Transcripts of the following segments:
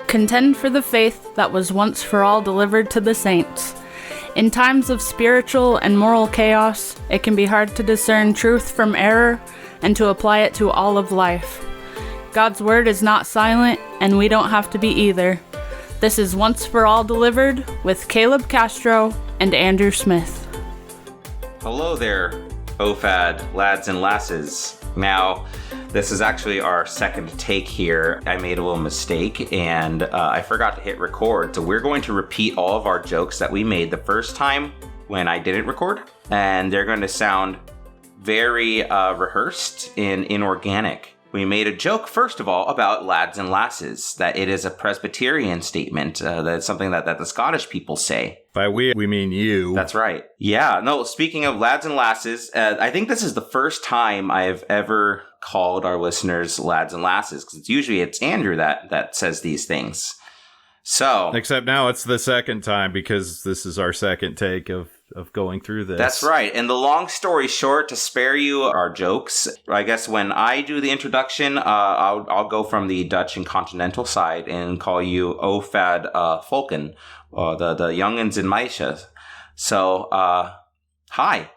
Contend for the faith that was once for all delivered to the saints. In times of spiritual and moral chaos, it can be hard to discern truth from error and to apply it to all of life. God's word is not silent, and we don't have to be either. This is Once for All Delivered with Caleb Castro and Andrew Smith. Hello there, OFAD lads and lasses. Now, this is actually our second take here. I made a little mistake and I forgot to hit record. So we're going to repeat all of our jokes that we made the first time when I didn't record. And they're going to sound very rehearsed and inorganic. We made a joke, first of all, about lads and lasses, that it is a Presbyterian statement. That's something that the Scottish people say. By we mean you. That's right. Yeah, no, speaking of lads and lasses, I think this is the first time I've ever called our listeners lads and lasses, because usually it's Andrew that says these things. So, except now it's the second time, because this is our second take of going through this. That's right. And the long story short, to spare you our jokes, I guess when I do the introduction, I'll go from the Dutch and continental side and call you OFAD Volken, the youngins and meisjes. So, hi.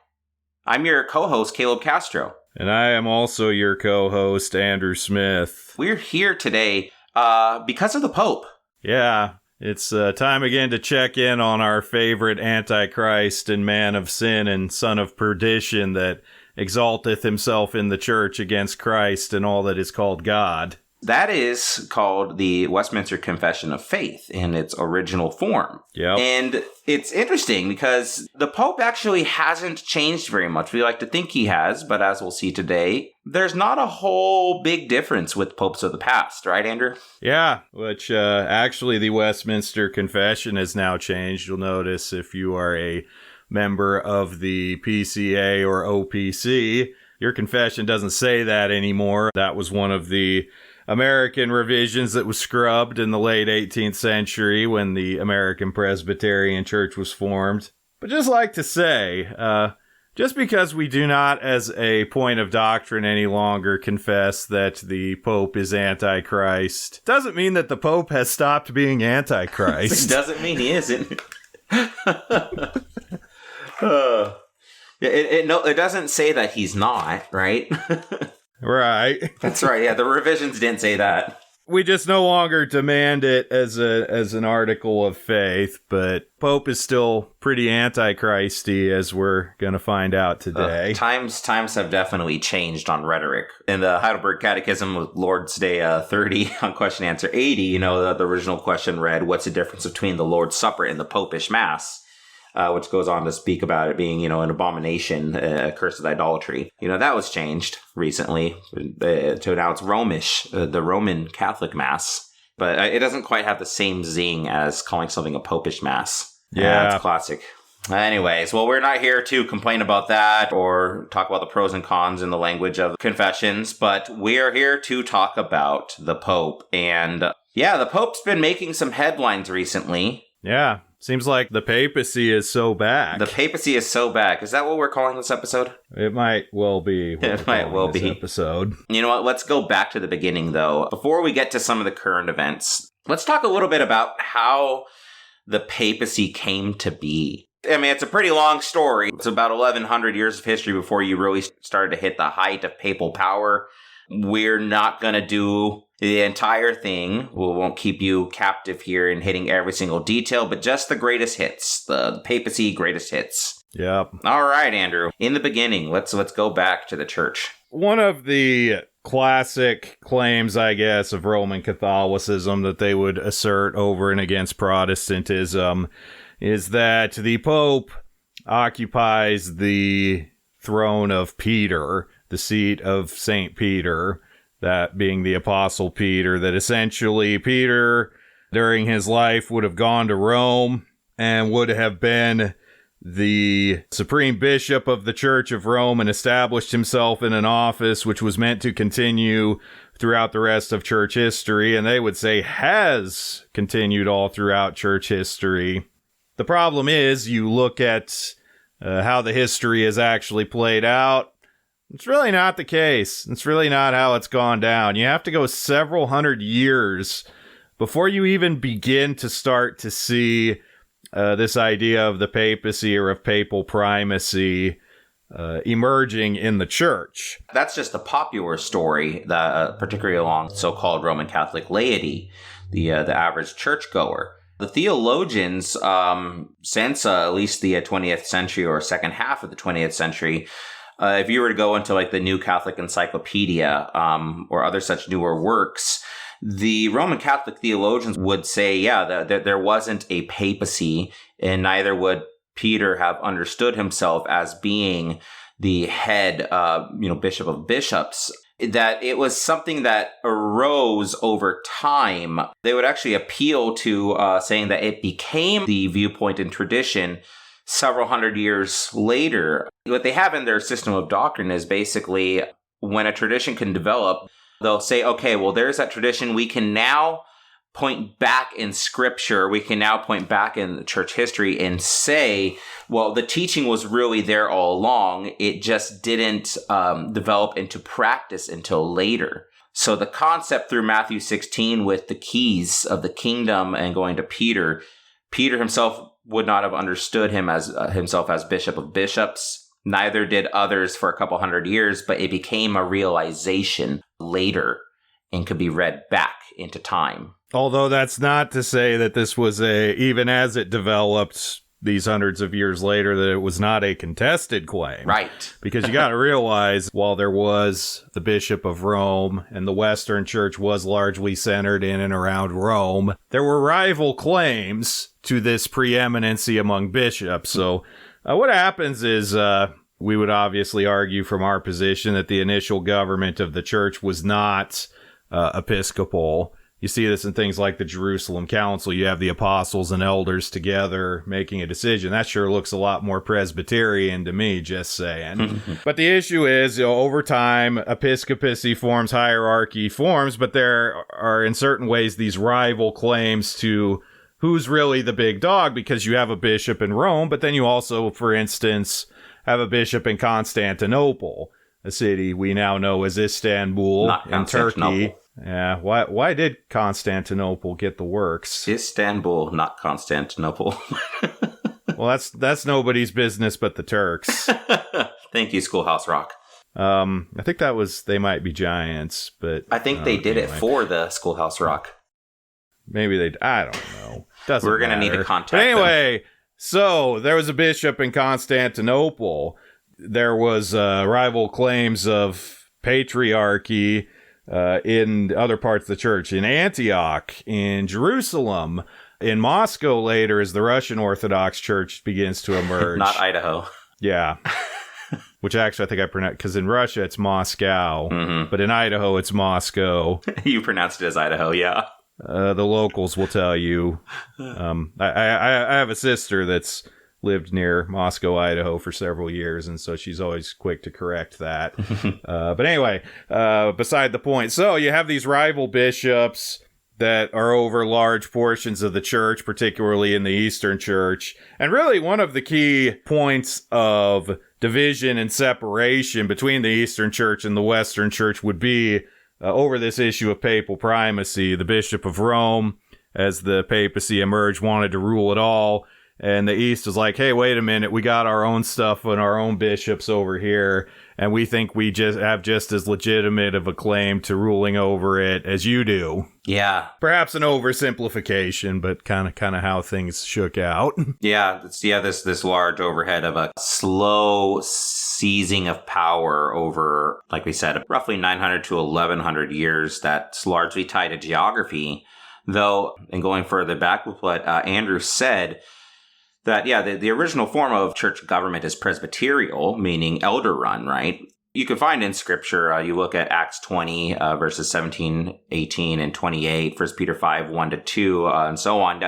I'm your co-host, Caleb Castro. And I am also your co-host, Andrew Smith. We're here today because of the Pope. Yeah. It's time again to check in on our favorite Antichrist and man of sin and son of perdition that exalteth himself in the church against Christ and all that is called God. That is called the Westminster Confession of Faith in its original form. Yep. And it's interesting because the Pope actually hasn't changed very much. We like to think he has, but as we'll see today, there's not a whole big difference with popes of the past, right, Andrew? Yeah, which actually the Westminster Confession has now changed. You'll notice if you are a member of the PCA or OPC, your confession doesn't say that anymore. That was one of the American revisions that was scrubbed in the late 18th century when the American Presbyterian Church was formed. But just like to say, just because we do not as a point of doctrine any longer confess that the Pope is Antichrist, doesn't mean that the Pope has stopped being Antichrist. It doesn't mean he isn't. It doesn't say that he's not, right? Right. That's right. Yeah, the revisions didn't say that. We just no longer demand it as an article of faith, but Pope is still pretty antichristy, as we're going to find out today. Times have definitely changed on rhetoric. In the Heidelberg Catechism, Lord's Day 30, on question answer 80, the original question read, what's the difference between the Lord's Supper and the Popish Mass? Which goes on to speak about it being, an abomination, a curse of idolatry. That was changed recently to now it's Romish, the Roman Catholic Mass. But it doesn't quite have the same zing as calling something a Popish Mass. Yeah. It's classic. Anyways, well, we're not here to complain about that or talk about the pros and cons in the language of confessions, but we are here to talk about the Pope. And yeah, the Pope's been making some headlines recently. Yeah. Seems like the papacy is so back. The papacy is so back. Is that what we're calling this episode? It might well be. It might well be. Episode. You know what? Let's go back to the beginning, though. Before we get to some of the current events, let's talk a little bit about how the papacy came to be. I mean, it's a pretty long story. It's about 1,100 years of history before you really started to hit the height of papal power. We're not going to do the entire thing. We won't keep you captive here in hitting every single detail, but just the greatest hits, the papacy greatest hits. Yep. All right, Andrew. In the beginning, let's go back to the church. One of the classic claims, I guess, of Roman Catholicism that they would assert over and against Protestantism is that the Pope occupies the throne of Peter, the seat of St. Peter, that being the Apostle Peter, that essentially Peter, during his life, would have gone to Rome and would have been the supreme bishop of the Church of Rome and established himself in an office which was meant to continue throughout the rest of church history, and they would say has continued all throughout church history. The problem is, you look at how the history has actually played out, it's really not the case. It's really not how it's gone down. You have to go several hundred years before you even begin to start to see this idea of the papacy or of papal primacy emerging in the church. That's just the popular story, that particularly along so-called Roman Catholic laity, the average churchgoer. The theologians, since at least the 20th century or second half of the 20th century, if you were to go into like the New Catholic Encyclopedia or other such newer works, the Roman Catholic theologians would say, that there wasn't a papacy, and neither would Peter have understood himself as being the head, bishop of bishops, that it was something that arose over time. They would actually appeal to saying that it became the viewpoint and tradition several hundred years later. What they have in their system of doctrine is basically when a tradition can develop, they'll say, okay, well, there's that tradition. We can now point back in scripture. We can now point back in church history and say, well, the teaching was really there all along. It just didn't develop into practice until later. So the concept through Matthew 16 with the keys of the kingdom and going to Peter himself would not have understood himself as bishop of bishops. Neither did others for a couple hundred years, but it became a realization later and could be read back into time. Although that's not to say that this was even as it developed these hundreds of years later, that it was not a contested claim. Right. Because you got to realize, while there was the Bishop of Rome and the Western Church was largely centered in and around Rome, there were rival claims to this preeminency among bishops. So what happens is we would obviously argue from our position that the initial government of the church was not episcopal. You see this in things like the Jerusalem Council. You have the apostles and elders together making a decision. That sure looks a lot more Presbyterian to me, just saying. But the issue is, over time, episcopacy forms, hierarchy forms, but there are in certain ways these rival claims to who's really the big dog, because you have a bishop in Rome, but then you also, for instance, have a bishop in Constantinople, a city we now know as Istanbul in Turkey. Yeah, why did Constantinople get the works? Istanbul, not Constantinople. Well, that's nobody's business but the Turks. Thank you, Schoolhouse Rock. I think they might be giants, but I think they did it for the Schoolhouse Rock. Maybe I don't know. Doesn't We're going to matter. need to contact them. Anyway, them. So there was a bishop in Constantinople. There was rival claims of patriarchy in other parts of the church, in Antioch, in Jerusalem, in Moscow later, as the Russian Orthodox Church begins to emerge. Not Idaho. Yeah. Which actually I think I pronounced, because in Russia it's Moscow, but in Idaho it's Moscow. You pronounced it as Idaho, yeah. The locals will tell you. I have a sister that's lived near Moscow, Idaho for several years, and so she's always quick to correct that. But anyway, beside the point. So you have these rival bishops that are over large portions of the church, particularly in the Eastern Church. And really one of the key points of division and separation between the Eastern Church and the Western Church would be over this issue of papal primacy. The Bishop of Rome, as the papacy emerged, wanted to rule it all. And the East was like, hey, wait a minute, we got our own stuff and our own bishops over here, and we think we just have just as legitimate of a claim to ruling over it as you do. Yeah. Perhaps an oversimplification, but kind of how things shook out. This large overhead of a slow seizing of power over, like we said, roughly 900 to 1100 years. That's largely tied to geography, though, and going further back with what Andrew said, that, the original form of church government is presbyterial, meaning elder-run, right? You can find in Scripture, you look at Acts 20, verses 17, 18, and 28, 1 Peter 5, 1-2, and so on.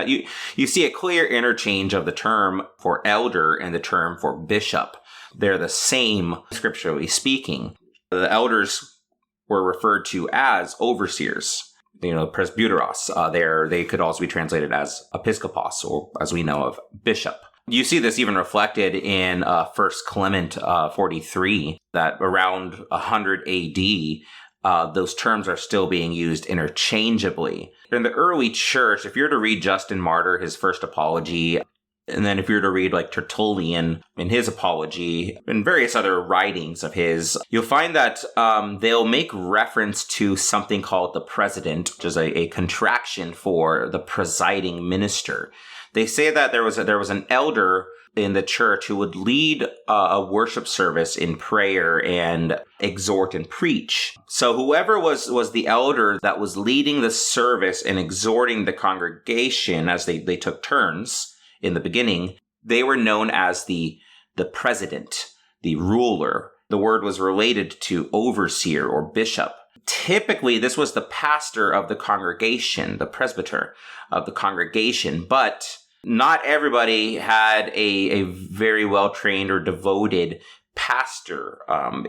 You see a clear interchange of the term for elder and the term for bishop. They're the same, scripturally speaking. The elders were referred to as overseers. Presbyteros. They could also be translated as episkopos, or as we know of, bishop. You see this even reflected in 1 Clement 43, that around 100 AD, those terms are still being used interchangeably. In the early church, if you're to read Justin Martyr, his first apology, and then if you're to read like Tertullian in his apology and various other writings of his, you'll find that they'll make reference to something called the president, which is a contraction for the presiding minister. They say that there was an elder in the church who would lead a worship service in prayer and exhort and preach. So whoever was the elder that was leading the service and exhorting the congregation as they took turns in the beginning, they were known as the president, the ruler. The word was related to overseer or bishop. Typically, this was the pastor of the congregation, the presbyter of the congregation, but not everybody had a very well-trained or devoted pastor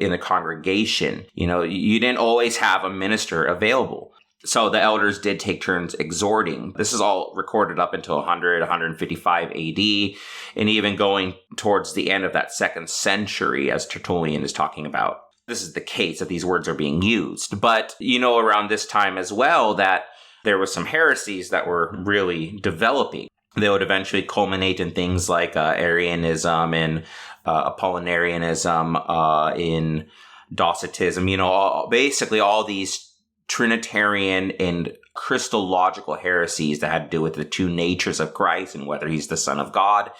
in the congregation. You know, you didn't always have a minister available. So the elders did take turns exhorting. This is all recorded up until 155 AD, and even going towards the end of that 2nd century, as Tertullian is talking about. This is the case that these words are being used. But, you know, around this time as well, that there was some heresies that were really developing. They would eventually culminate in things like Arianism and Apollinarianism, in Docetism, you know, basically all these Trinitarian and Christological heresies that had to do with the two natures of Christ and whether he's the Son of God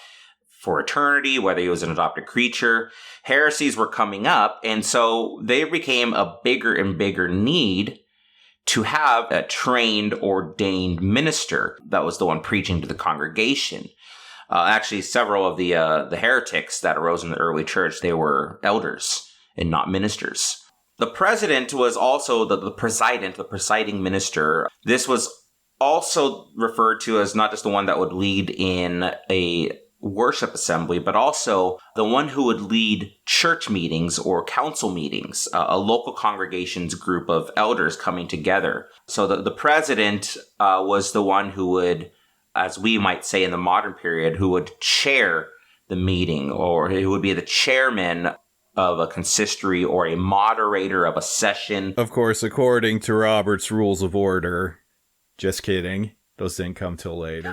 for eternity, whether he was an adopted creature. Heresies were coming up, and so there became a bigger and bigger need to have a trained, ordained minister that was the one preaching to the congregation. Actually, several of the heretics that arose in the early church, they were elders and not ministers. The president was also the presiding minister. This was also referred to as not just the one that would lead in a worship assembly, but also the one who would lead church meetings or council meetings, a local congregation's group of elders coming together. So the president was the one who would, as we might say in the modern period, who would chair the meeting, or who would be the chairman of a consistory or a moderator of a session. Of course, according to Robert's Rules of Order. Just kidding. Those didn't come till later.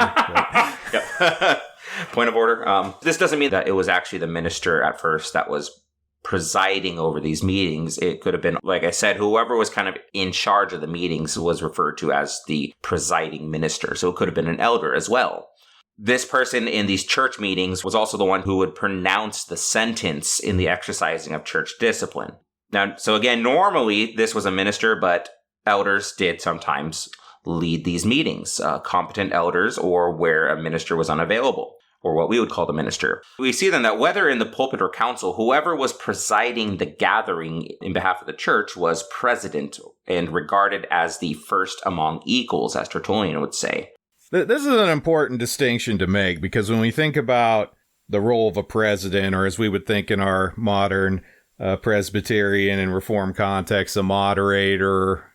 Point of order. This doesn't mean that it was actually the minister at first that was presiding over these meetings. It could have been, like I said, whoever was kind of in charge of the meetings was referred to as the presiding minister. So it could have been an elder as well. This person in these church meetings was also the one who would pronounce the sentence in the exercising of church discipline. Now, so again, normally this was a minister, but elders did sometimes lead these meetings, competent elders, or where a minister was unavailable, or what we would call the minister. We see then that whether in the pulpit or council, whoever was presiding the gathering in behalf of the church was president and regarded as the first among equals, as Tertullian would say. This is an important distinction to make, because when we think about the role of a president, or as we would think in our modern Presbyterian and Reformed context, a moderator,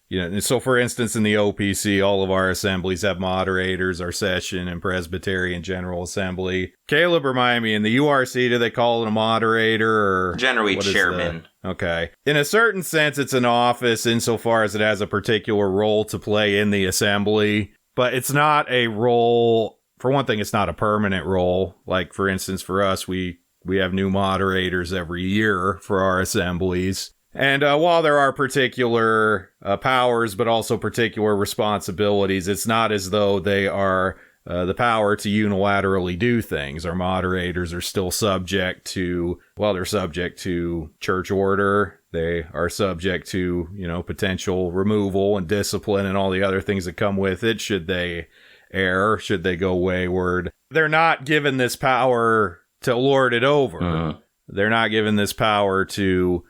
you know, so for instance, in the OPC, all of our assemblies have moderators, our session and Presbyterian General Assembly. Caleb, remind me, in the URC, do they call it a moderator? Or generally chairman. Okay. In a certain sense, it's an office insofar as it has a particular role to play in the assembly. But it's not a role, for one thing, it's not a permanent role. Like, for instance, for us, we have new moderators every year for our assemblies. And while there are particular powers, but also particular responsibilities, it's not as though they are the power to unilaterally do things. Our moderators are still subject to, well, they're subject to church order. They are subject to, you know, potential removal and discipline and all the other things that come with it, should they err, should they go wayward. They're not given this power to lord it over. Uh-huh. They're not given this power to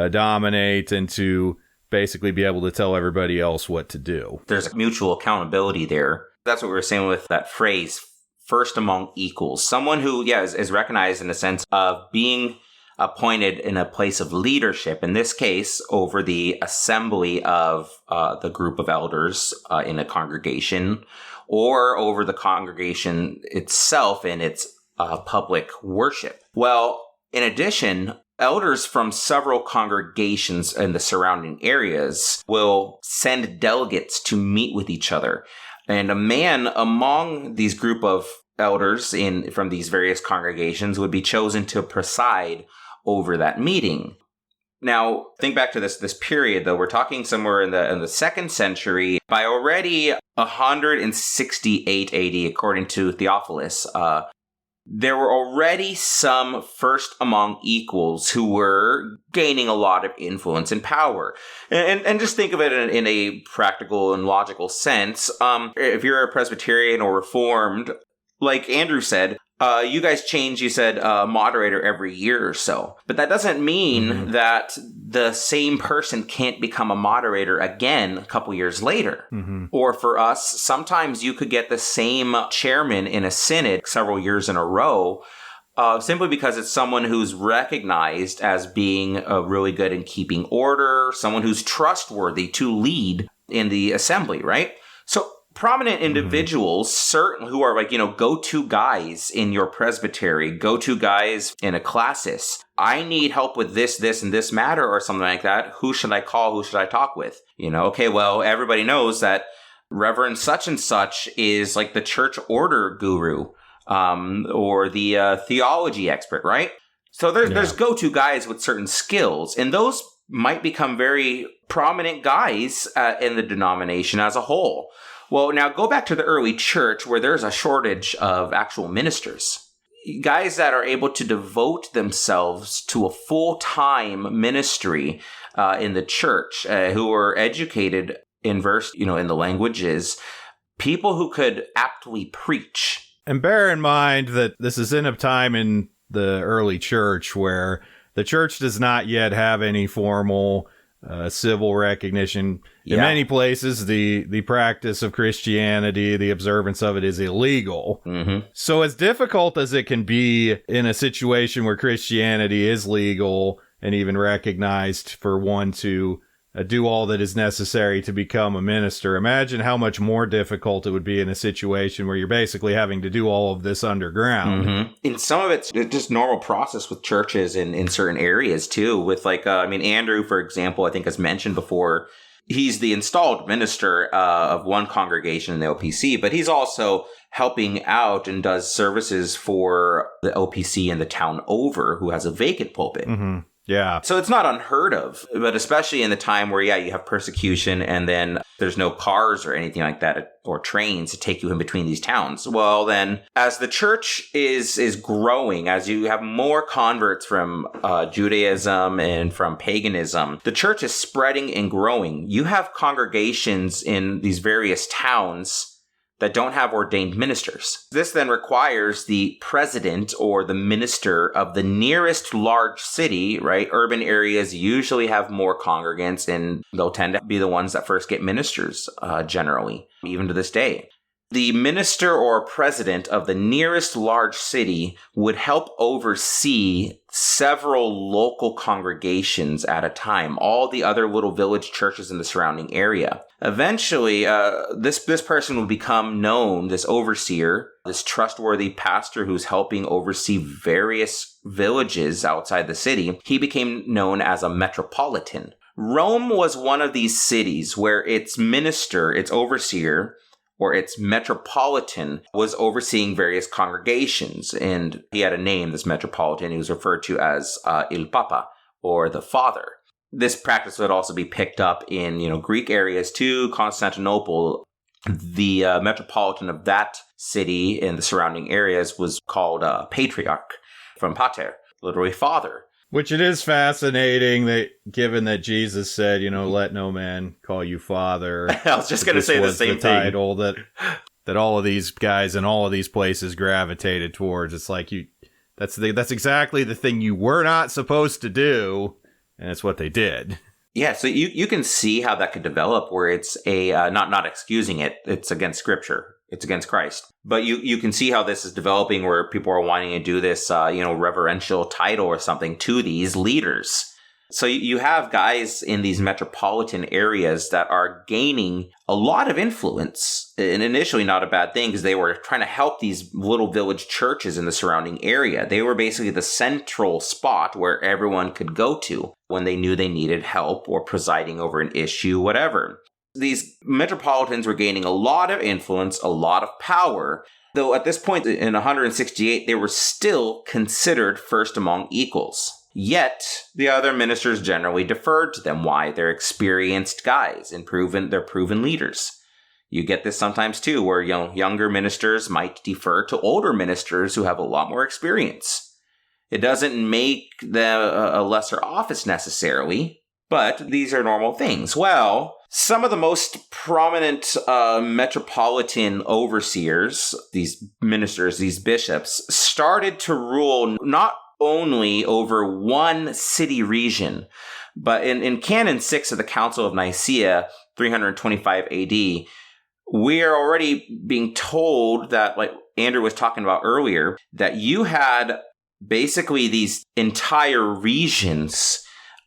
dominate and to basically be able to tell everybody else what to do. There's a mutual accountability there. That's what we were saying with that phrase, first among equals. Someone who, is recognized in the sense of being appointed in a place of leadership, in this case, over the assembly of the group of elders in a congregation, or over the congregation itself in its public worship. Well, in addition, elders from several congregations in the surrounding areas will send delegates to meet with each other. And a man among these group of elders from these various congregations would be chosen to preside over that meeting. Now, think back to this period, though. We're talking somewhere in the 2nd century. By already 168 AD, according to Theophilus, there were already some first among equals who were gaining a lot of influence and power. And just think of it in a practical and logical sense. If you're a Presbyterian or Reformed, like Andrew said, you guys change, you said, moderator every year or so. But that doesn't mean that the same person can't become a moderator again a couple years later. Or for us, sometimes you could get the same chairman in a synod several years in a row, simply because it's someone who's recognized as being really good in keeping order, someone who's trustworthy to lead in the assembly, right? So prominent individuals, certain who are like, go-to guys in your presbytery, go-to guys in a classis. I need help with this, and this matter or something like that. Who should I call? Who should I talk with? Okay, well, everybody knows that Reverend such and such is like the church order guru, or the theology expert, right? So there's go-to guys with certain skills, and those might become very prominent guys in the denomination as a whole. Well, now go back to the early church where there's a shortage of actual ministers. Guys that are able to devote themselves to a full-time ministry in the church, who are educated and versed, in the languages, people who could aptly preach. And bear in mind that this is in a time in the early church where the church does not yet have any formal civil recognition. In many places, the practice of Christianity, the observance of it is illegal. So as difficult as it can be in a situation where Christianity is legal and even recognized for one to do all that is necessary to become a minister, imagine how much more difficult it would be in a situation where you're basically having to do all of this underground. And some of it's just normal process with churches in certain areas too, with Andrew, for example, I think has mentioned before, he's the installed minister of one congregation in the OPC, but he's also helping out and does services for the OPC in the town over, who has a vacant pulpit. Yeah. So it's not unheard of, but especially in the time where, you have persecution and then there's no cars or anything like that or trains to take you in between these towns. Well, then as the church is growing, as you have more converts from Judaism and from paganism, the church is spreading and growing. You have congregations in these various towns that don't have ordained ministers. This then requires the president or the minister of the nearest large city, right? Urban areas usually have more congregants, and they'll tend to be the ones that first get ministers, generally, even to this day. The minister or president of the nearest large city would help oversee several local congregations at a time, all the other little village churches in the surrounding area. Eventually, this person would become known, this overseer, this trustworthy pastor who's helping oversee various villages outside the city. He became known as a metropolitan. Rome was one of these cities where its minister, its overseer, or its metropolitan was overseeing various congregations. And he had a name, this metropolitan. He was referred to as Il Papa, or the Father. This practice would also be picked up in, Greek areas too. Constantinople, the metropolitan of that city and the surrounding areas was called Patriarch, from pater, literally father. Which it is fascinating that, given that Jesus said, let no man call you father. I was just going to say the same thing. Title that all of these guys in all of these places gravitated towards. It's like that's exactly the thing you were not supposed to do, and it's what they did. Yeah, so you can see how that could develop, where it's a not excusing it. It's against Scripture. It's against Christ. But you can see how this is developing, where people are wanting to do this, reverential title or something to these leaders. So you have guys in these metropolitan areas that are gaining a lot of influence. And initially not a bad thing because they were trying to help these little village churches in the surrounding area. They were basically the central spot where everyone could go to when they knew they needed help or presiding over an issue, whatever. These metropolitans were gaining a lot of influence, a lot of power. Though at this point in 168, they were still considered first among equals. Yet, the other ministers generally deferred to them. Why? They're experienced guys and they're proven leaders. You get this sometimes too, where younger ministers might defer to older ministers who have a lot more experience. It doesn't make them a lesser office necessarily, but these are normal things. Well, some of the most prominent metropolitan overseers, these ministers, these bishops, started to rule not only over one city region, but in Canon 6 of the Council of Nicaea, 325 AD, we are already being told that, like Andrew was talking about earlier, that you had basically these entire regions,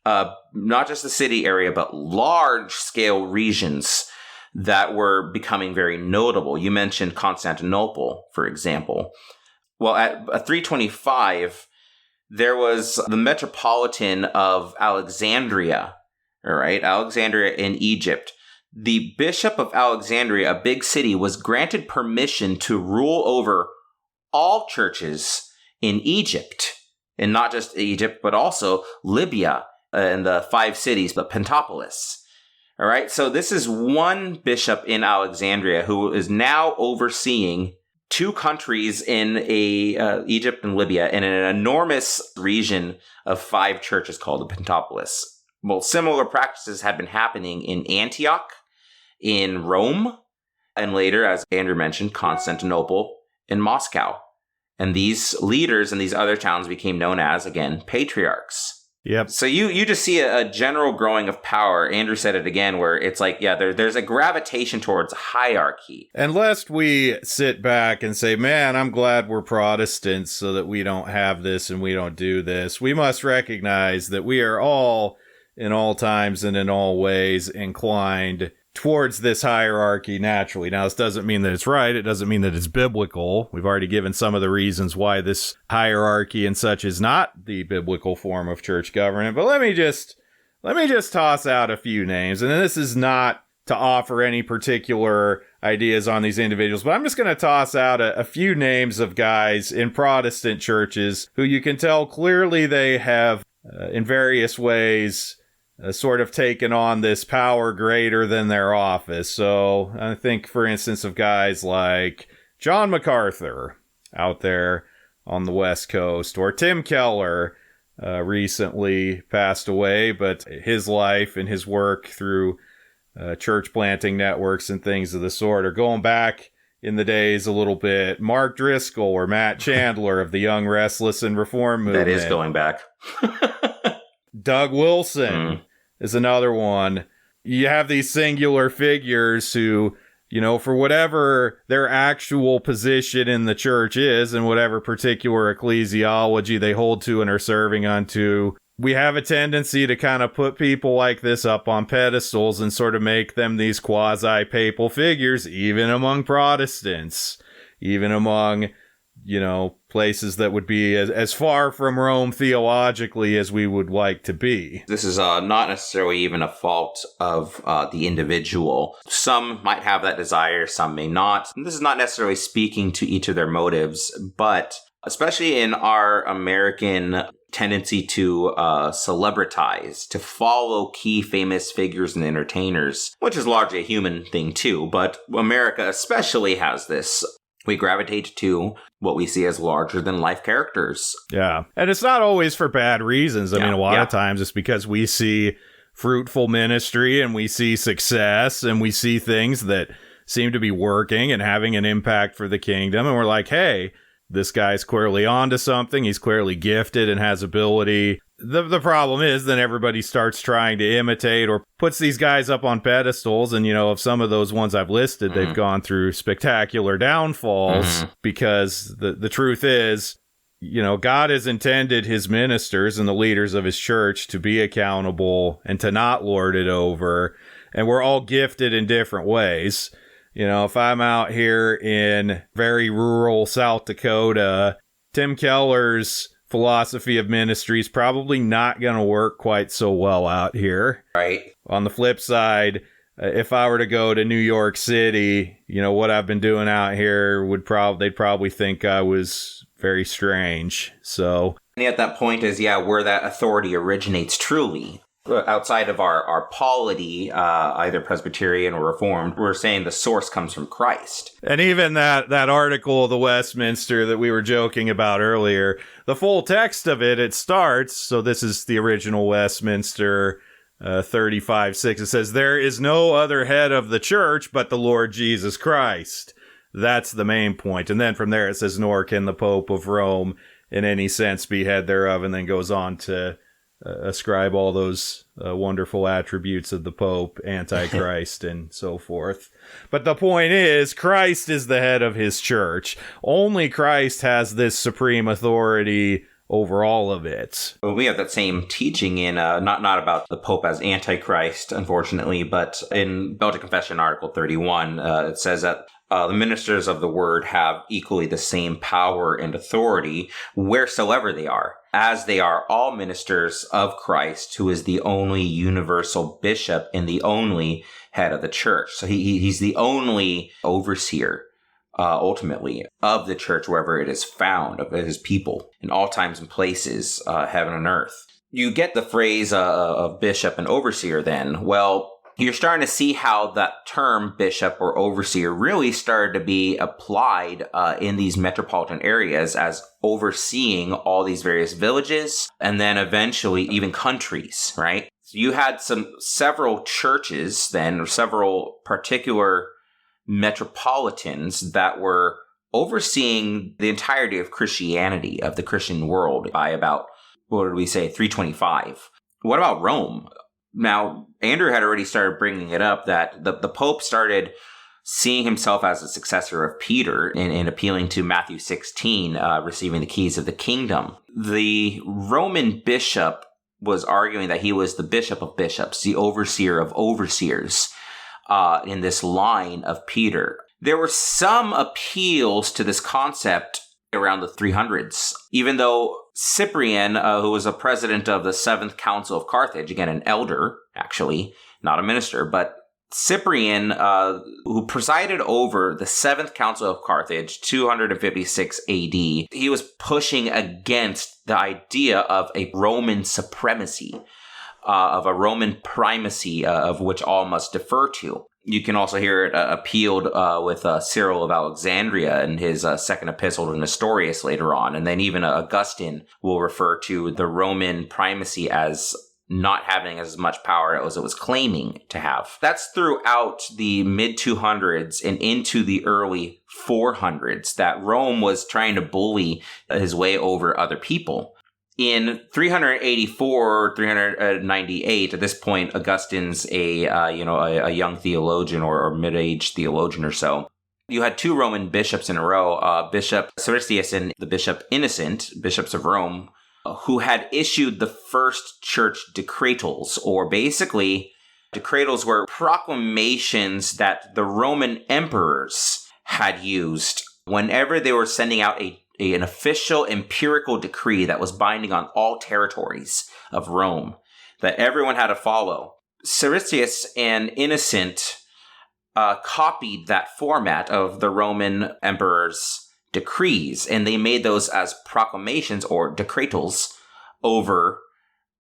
not just the city area, but large-scale regions that were becoming very notable. You mentioned Constantinople, for example. Well, at 325, there was the Metropolitan of Alexandria, all right, Alexandria in Egypt. The Bishop of Alexandria, a big city, was granted permission to rule over all churches in Egypt, and not just Egypt, but also Libya and the 5 cities, the Pentapolis. All right, so this is one bishop in Alexandria who is now overseeing 2 countries in Egypt and Libya in an enormous region of 5 churches called the Pentapolis. Well, similar practices had been happening in Antioch, in Rome, and later, as Andrew mentioned, Constantinople and Moscow. And these leaders in these other towns became known as, again, patriarchs. Yep. So you just see a general growing of power. Andrew said it again, where it's like, yeah, there's a gravitation towards hierarchy. And lest we sit back and say, man, I'm glad we're Protestants so that we don't have this and we don't do this, we must recognize that we are all, in all times and in all ways, inclined towards this hierarchy naturally. Now, this doesn't mean that it's right. It doesn't mean that it's biblical. We've already given some of the reasons why this hierarchy and such is not the biblical form of church government. But let me just toss out a few names. And this is not to offer any particular ideas on these individuals, but I'm just going to toss out a few names of guys in Protestant churches who you can tell clearly they have, in various ways, sort of taken on this power greater than their office. So I think, for instance, of guys like John MacArthur out there on the West Coast, or Tim Keller, recently passed away, but his life and his work through church planting networks and things of the sort are going back in the days a little bit. Mark Driscoll or Matt Chandler of the Young, Restless, and Reform movement. That is going back. Doug Wilson is another one. You have these singular figures who, you know, for whatever their actual position in the church is and whatever particular ecclesiology they hold to and are serving unto, we have a tendency to kind of put people like this up on pedestals and sort of make them these quasi-papal figures, even among Protestants, even among, you know, places that would be as far from Rome theologically as we would like to be. This is not necessarily even a fault of the individual. Some might have that desire, some may not. And this is not necessarily speaking to each of their motives, but especially in our American tendency to celebritize, to follow key famous figures and entertainers, which is largely a human thing too, but America especially has this. We gravitate to what we see as larger than life characters. Yeah. And it's not always for bad reasons. I mean, a lot of times it's because we see fruitful ministry and we see success and we see things that seem to be working and having an impact for the kingdom. And we're like, hey, this guy's clearly onto something. He's clearly gifted and has ability. The problem is then everybody starts trying to imitate or puts these guys up on pedestals. And, you know, of some of those ones I've listed, they've gone through spectacular downfalls because the truth is God has intended his ministers and the leaders of his church to be accountable and to not lord it over. And we're all gifted in different ways. If I'm out here in very rural South Dakota, Tim Keller's philosophy of ministry is probably not going to work quite so well out here. Right. On the flip side, if I were to go to New York City, what I've been doing out here they'd probably think I was very strange. So, and at that point is, where that authority originates truly. Outside of our polity, either Presbyterian or Reformed, we're saying the source comes from Christ. And even that article of the Westminster that we were joking about earlier, the full text of it starts, so this is the original Westminster 35:6. It says, "There is no other head of the church but the Lord Jesus Christ." That's the main point. And then from there it says, "Nor can the Pope of Rome in any sense be head thereof," and then goes on to ascribe all those wonderful attributes of the Pope, Antichrist, and so forth. But the point is, Christ is the head of his church. Only Christ has this supreme authority over all of it. Well, we have that same teaching in, not about the Pope as Antichrist, unfortunately, but in Belgian Confession, Article 31, it says that the ministers of the word have equally the same power and authority wheresoever they are, as they are all ministers of Christ, who is the only universal bishop and the only head of the church. So he's the only overseer, ultimately, of the church wherever it is found, of his people, in all times and places, heaven and earth. You get the phrase of bishop and overseer then. Well, you're starting to see how that term bishop or overseer really started to be applied in these metropolitan areas as overseeing all these various villages and then eventually even countries, right? So you had several churches then, or several particular metropolitans that were overseeing the entirety of Christianity, of the Christian world, by about, 325. What about Rome? Now, Andrew had already started bringing it up that the Pope started seeing himself as a successor of Peter in appealing to Matthew 16, receiving the keys of the kingdom. The Roman bishop was arguing that he was the bishop of bishops, the overseer of overseers, in this line of Peter. There were some appeals to this concept around the 300s, even though Cyprian, who was a president of the Seventh Council of Carthage, again, an elder, actually, not a minister, but Cyprian, who presided over the Seventh Council of Carthage, 256 AD, he was pushing against the idea of a Roman supremacy, of a Roman primacy, of which all must defer to. You can also hear it appealed with Cyril of Alexandria in his second epistle to Nestorius later on. And then even Augustine will refer to the Roman primacy as not having as much power as it was claiming to have. That's throughout the mid-200s and into the early 400s that Rome was trying to bully his way over other people. In 384, 398, at this point, Augustine's a young theologian or mid-aged theologian or so. You had two Roman bishops in a row, Bishop Siricius and the Bishop Innocent, bishops of Rome, who had issued the first church decretals, or basically decretals were proclamations that the Roman emperors had used whenever they were sending out an official empirical decree that was binding on all territories of Rome that everyone had to follow. Siricius and Innocent copied that format of the Roman emperor's decrees, and they made those as proclamations or decretals over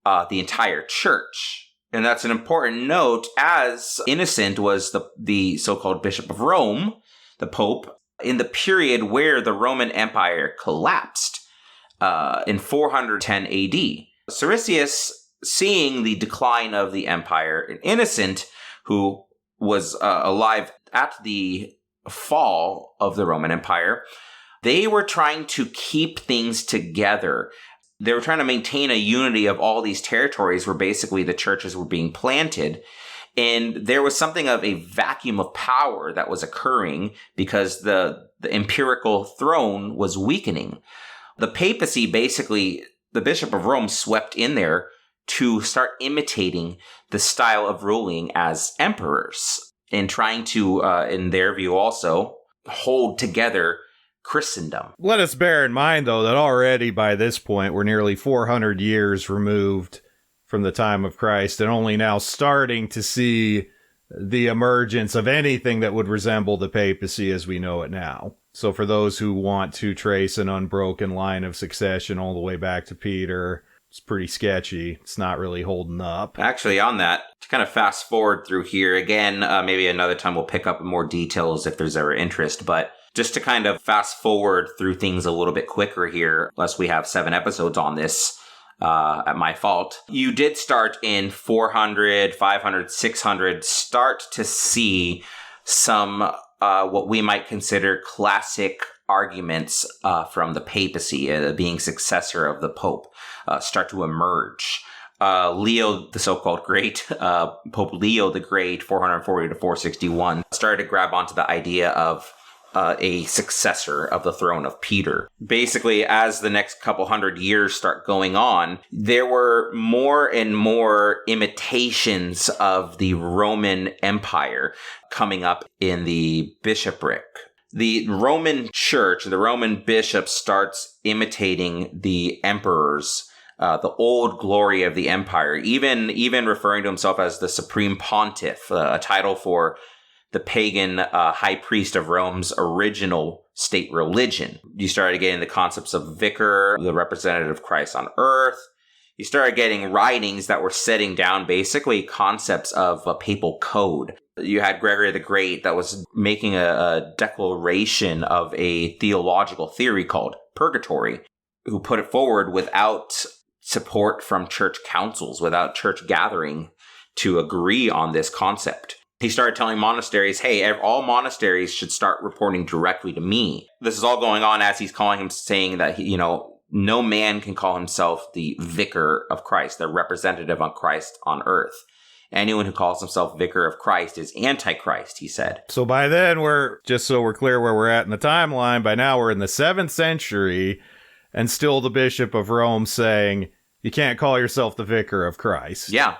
the entire church. And that's an important note, as Innocent was the so-called Bishop of Rome, the Pope, in the period where the Roman Empire collapsed in 410 AD. Siricius, seeing the decline of the empire, and Innocent, who was alive at the fall of the Roman Empire, they were trying to keep things together. They were trying to maintain a unity of all these territories where basically the churches were being planted. And there was something of a vacuum of power that was occurring because the empirical throne was weakening. The papacy, basically, the Bishop of Rome swept in there to start imitating the style of ruling as emperors and trying to, in their view also, hold together Christendom. Let us bear in mind, though, that already by this point we're nearly 400 years removed from the time of Christ and only now starting to see the emergence of anything that would resemble the papacy as we know it now. So for those who want to trace an unbroken line of succession all the way back to Peter, it's pretty sketchy. It's not really holding up. Actually, on that, to kind of fast forward through here, again, maybe another time we'll pick up more details if there's ever interest, but just to kind of fast forward through things a little bit quicker here, unless we have 7 episodes on this, at my fault. You did start in 400, 500, 600, start to see some what we might consider classic arguments from the papacy, being successor of the Pope, start to emerge. Leo, the so-called Great, Pope Leo the Great, 440 to 461, started to grab onto the idea of a successor of the throne of Peter. Basically, as the next couple hundred years start going on, there were more and more imitations of the Roman Empire coming up in the bishopric. The Roman Church, the Roman bishop starts imitating the emperors, the old glory of the empire, even referring to himself as the Supreme Pontiff, a title for the pagan high priest of Rome's original state religion. You started getting the concepts of vicar, the representative of Christ on earth. You started getting writings that were setting down basically concepts of a papal code. You had Gregory the Great that was making a declaration of a theological theory called purgatory, who put it forward without support from church councils, without church gathering to agree on this concept. He started telling monasteries, hey, all monasteries should start reporting directly to me. This is all going on as he's saying that, no man can call himself the vicar of Christ, the representative on Christ on earth. Anyone who calls himself vicar of Christ is antichrist, he said. So by then, just so we're clear where we're at in the timeline, by now we're in the 7th century, and still the Bishop of Rome saying, you can't call yourself the vicar of Christ. Yeah.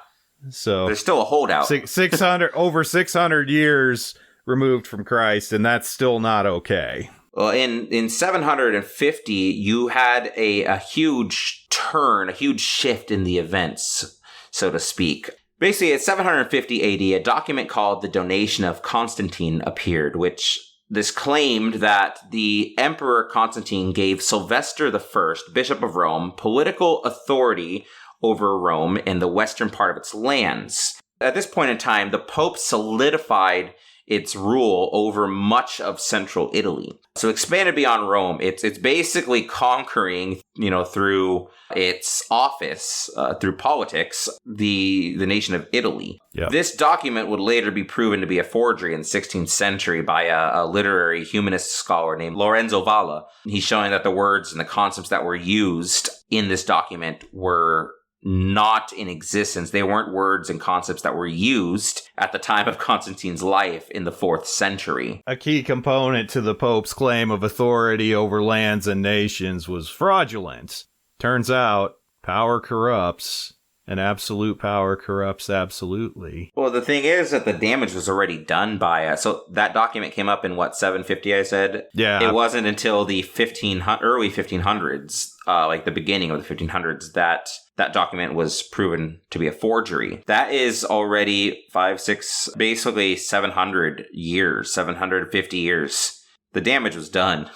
So there's still a holdout. 600 over 600 years removed from Christ, and that's still not okay. Well, in 750, you had a huge turn, a huge shift in the events, so to speak. Basically, at 750 AD, a document called the Donation of Constantine appeared, which this claimed that the Emperor Constantine gave Sylvester I, Bishop of Rome, political authority over Rome in the western part of its lands. At this point in time, the Pope solidified its rule over much of central Italy. So expanded beyond Rome, it's basically conquering, through its office, through politics, the nation of Italy. Yep. This document would later be proven to be a forgery in the 16th century by a literary humanist scholar named Lorenzo Valla. He's showing that the words and the concepts that were used in this document were not in existence. They weren't words and concepts that were used at the time of Constantine's life in the 4th century. A key component to the Pope's claim of authority over lands and nations was fraudulence. Turns out, power corrupts, and absolute power corrupts absolutely. Well, the thing is that the damage was already done by so that document came up in 750, I said? Yeah. It wasn't until the early 1500s, like the beginning of the 1500s, that document was proven to be a forgery. That is already basically 750 years. The damage was done.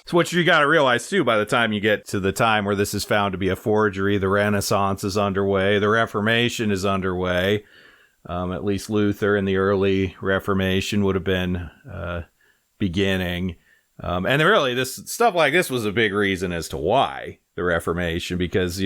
So what you got to realize, too, by the time you get to the time where this is found to be a forgery, the Renaissance is underway, the Reformation is underway. At least Luther in the early Reformation would have been beginning. And really, this stuff like this was a big reason as to why the Reformation, because,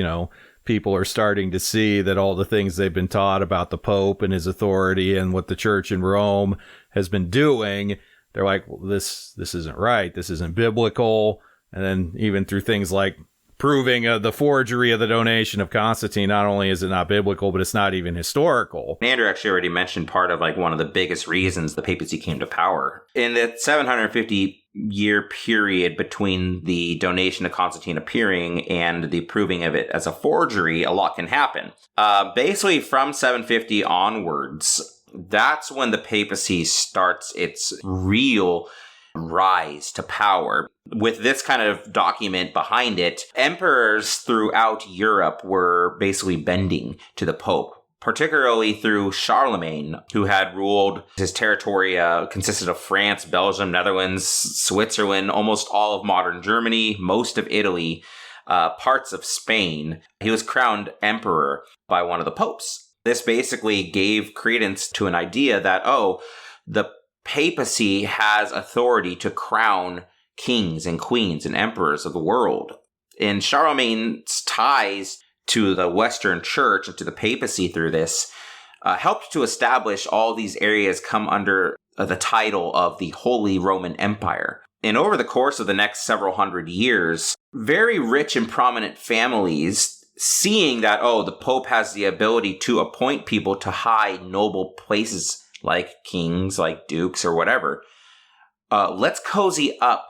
people are starting to see that all the things they've been taught about the Pope and his authority and what the church in Rome has been doing, they're like, well, this isn't right. This isn't biblical. And then even through things like proving the forgery of the donation of Constantine. Not only is it not biblical, but it's not even historical. Andrew actually already mentioned part of like one of the biggest reasons the papacy came to power. In the 750-year period between the donation of Constantine appearing and the proving of it as a forgery, a lot can happen. Basically, from 750 onwards, that's when the papacy starts its real rise to power. With this kind of document behind it, emperors throughout Europe were basically bending to the Pope, particularly through Charlemagne, who had ruled. His territory consisted of France, Belgium, Netherlands, Switzerland, almost all of modern Germany, most of Italy, parts of Spain. He was crowned emperor by one of the popes. This basically gave credence to an idea that, the papacy has authority to crown kings and queens and emperors of the world. And Charlemagne's ties to the Western Church and to the papacy through this helped to establish all these areas come under the title of the Holy Roman Empire. And over the course of the next several hundred years, very rich and prominent families, seeing that, the Pope has the ability to appoint people to high noble places like kings, like dukes, or whatever, let's cozy up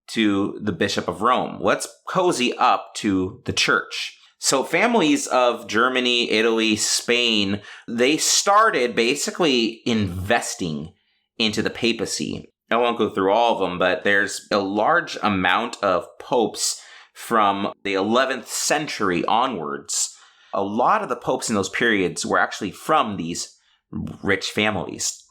to the Bishop of Rome. Let's cozy up to the church. So families of Germany, Italy, Spain, they started basically investing into the papacy. I won't go through all of them, but there's a large amount of popes from the 11th century onwards. A lot of the popes in those periods were actually from these rich families,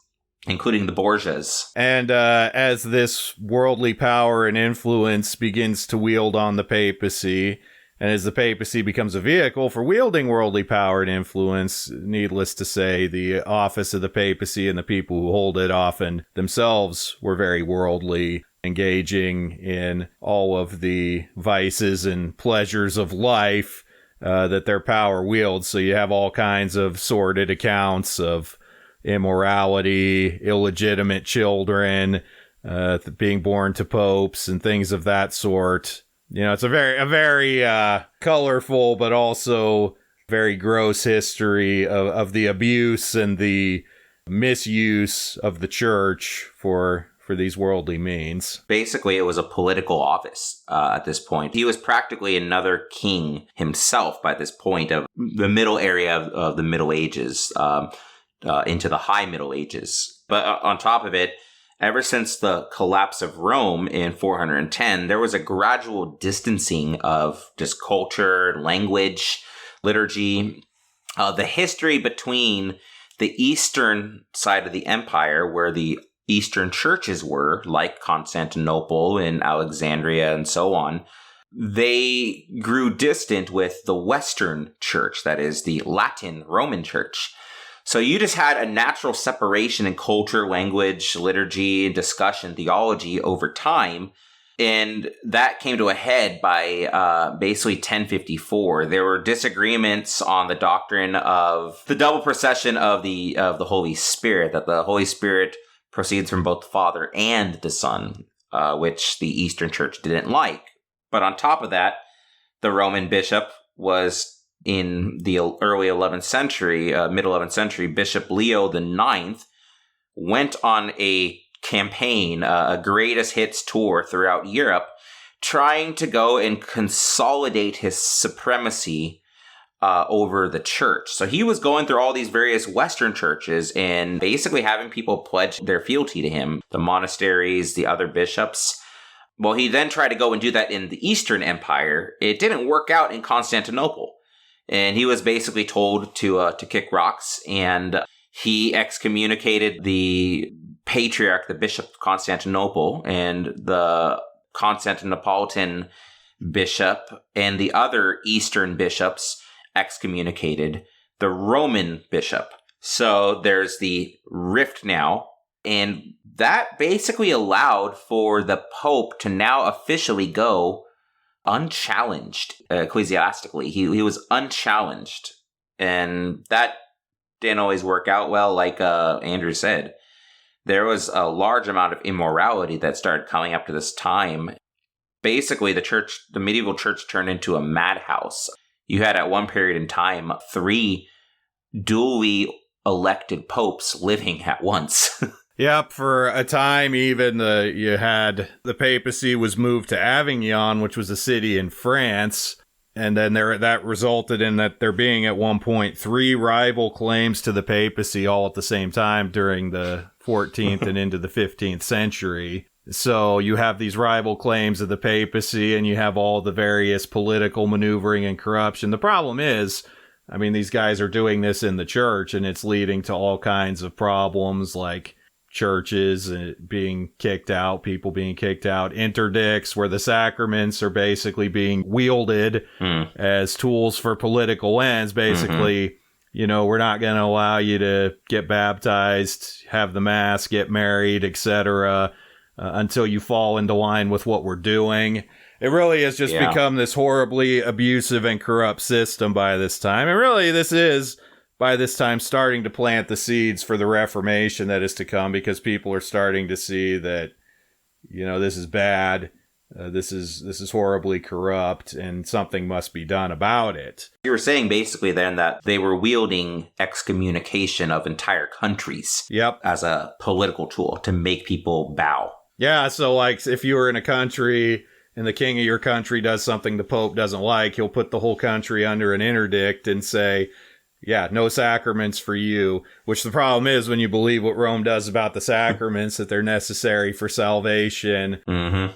including the Borgias. And as this worldly power and influence begins to wield on the papacy, and as the papacy becomes a vehicle for wielding worldly power and influence, needless to say, the office of the papacy and the people who hold it often themselves were very worldly, engaging in all of the vices and pleasures of life that their power wields. So you have all kinds of sordid accounts of immorality, illegitimate children being born to popes, and things of that sort. It's a very colorful, but also very gross history of the abuse and the misuse of the church for these worldly means. Basically, it was a political office at this point. He was practically another king himself by this point of the middle area of the Middle Ages, into the High Middle Ages. But on top of it, ever since the collapse of Rome in 410, there was a gradual distancing of just culture, language, liturgy. The history between the eastern side of the empire, where the Eastern churches were, like Constantinople and Alexandria and so on, they grew distant with the Western church, that is the Latin Roman church. So you just had a natural separation in culture, language, liturgy, and discussion, theology over time. And that came to a head by basically 1054. There were disagreements on the doctrine of the double procession of the Holy Spirit, that the Holy Spirit proceeds from both the Father and the Son, which the Eastern Church didn't like. But on top of that, the Roman bishop was, in the early 11th century, middle 11th century, Bishop Leo IX went on a campaign, a greatest hits tour throughout Europe, trying to go and consolidate his supremacy over the church. So he was going through all these various Western churches and basically having people pledge their fealty to him, the monasteries, the other bishops. Well, he then tried to go and do that in the Eastern Empire. It didn't work out in Constantinople. And he was basically told to kick rocks, and he excommunicated the patriarch, the bishop of Constantinople, and the Constantinopolitan bishop, and the other Eastern bishops excommunicated the Roman bishop. So there's the rift now, and that basically allowed for the Pope to now officially go unchallenged ecclesiastically. He was unchallenged, and that didn't always work out well. Like Andrew said, there was a large amount of immorality that started coming up to this time. basically the medieval church turned into a madhouse. You had at one period in time 3 duly elected popes living at once. Yep, for a time even you had the papacy was moved to Avignon, which was a city in France, and then that resulted in that there being at one point 3 rival claims to the papacy all at the same time during the 14th and into the 15th century. So you have these rival claims of the papacy, and you have all the various political maneuvering and corruption. The problem is, I mean, these guys are doing this in the church, and it's leading to all kinds of problems like churches being kicked out, people being kicked out, interdicts where the sacraments are basically being wielded as tools for political ends. Basically, you know, we're not going to allow you to get baptized, have the mass, get married, etc., until you fall into line with what we're doing. It really has just become this horribly abusive and corrupt system by this time. And really, this is, by this time, starting to plant the seeds for the Reformation that is to come, because people are starting to see that, you know, this is bad. This is horribly corrupt, and something must be done about it. You were saying basically then that they were wielding excommunication of entire countries as a political tool to make people bow. Yeah, so like if you were in a country and the king of your country does something the Pope doesn't like, he'll put the whole country under an interdict and say, yeah, no sacraments for you. Which the problem is, when you believe what Rome does about the sacraments, that they're necessary for salvation,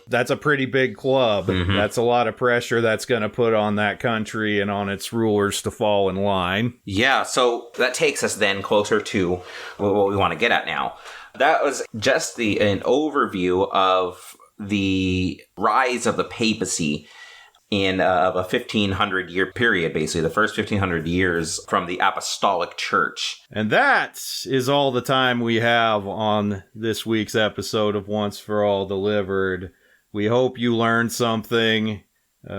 that's a pretty big club. That's a lot of pressure that's going to put on that country and on its rulers to fall in line. Yeah, so that takes us then closer to what we want to get at now. That was just an overview of the rise of the papacy in a 1500-year period, basically, the first 1500 years from the apostolic church. And that is all the time we have on this week's episode of Once for All Delivered. We hope you learned something.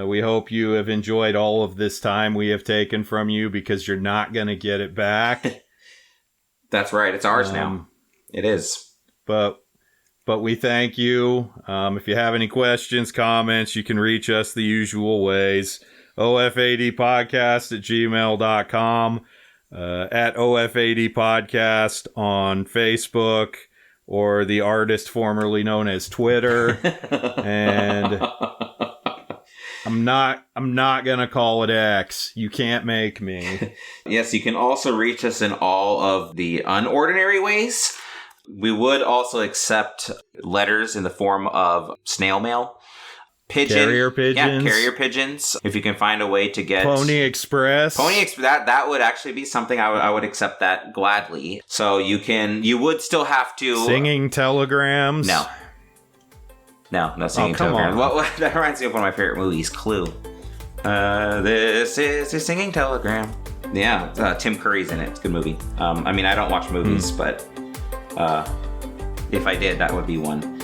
We hope you have enjoyed all of this time we have taken from you, because you're not going to get it back. That's right. It's ours now. It is. But we thank you. If you have any questions, comments, you can reach us the usual ways. ofadpodcast@gmail.com, at ofadpodcast on Facebook, or the artist formerly known as Twitter. And I'm not gonna call it X. You can't make me. Yes, you can also reach us in all of the unordinary ways. We would also accept letters in the form of snail mail. Carrier pigeons. Yeah, carrier pigeons. If you can find a way to get... Pony Express. That would actually be something I would accept that gladly. So you would still have to... Singing telegrams. No singing telegrams. Well, that reminds me of one of my favorite movies, Clue. This is a singing telegram. Yeah, Tim Curry's in it. It's a good movie. I mean, I don't watch movies, but... if I did, that would be one.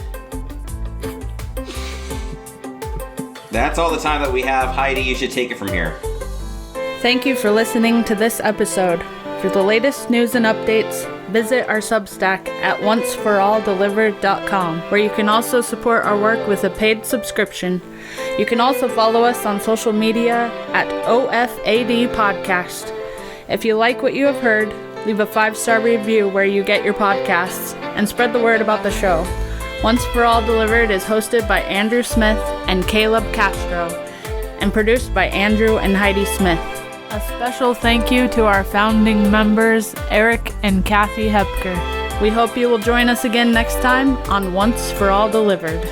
That's all the time that we have. Heidi, you should take it from here. Thank you for listening to this episode. For the latest news and updates, visit our Substack at onceforalldelivered.com, where you can also support our work with a paid subscription. You can also follow us on social media at OFAD Podcast. If you like what you have heard, leave a 5-star review where you get your podcasts, and spread the word about the show. Once for All Delivered is hosted by Andrew Smith and Caleb Castro, and produced by Andrew and Heidi Smith. A special thank you to our founding members, Eric and Kathy Hepker. We hope you will join us again next time on Once for All Delivered.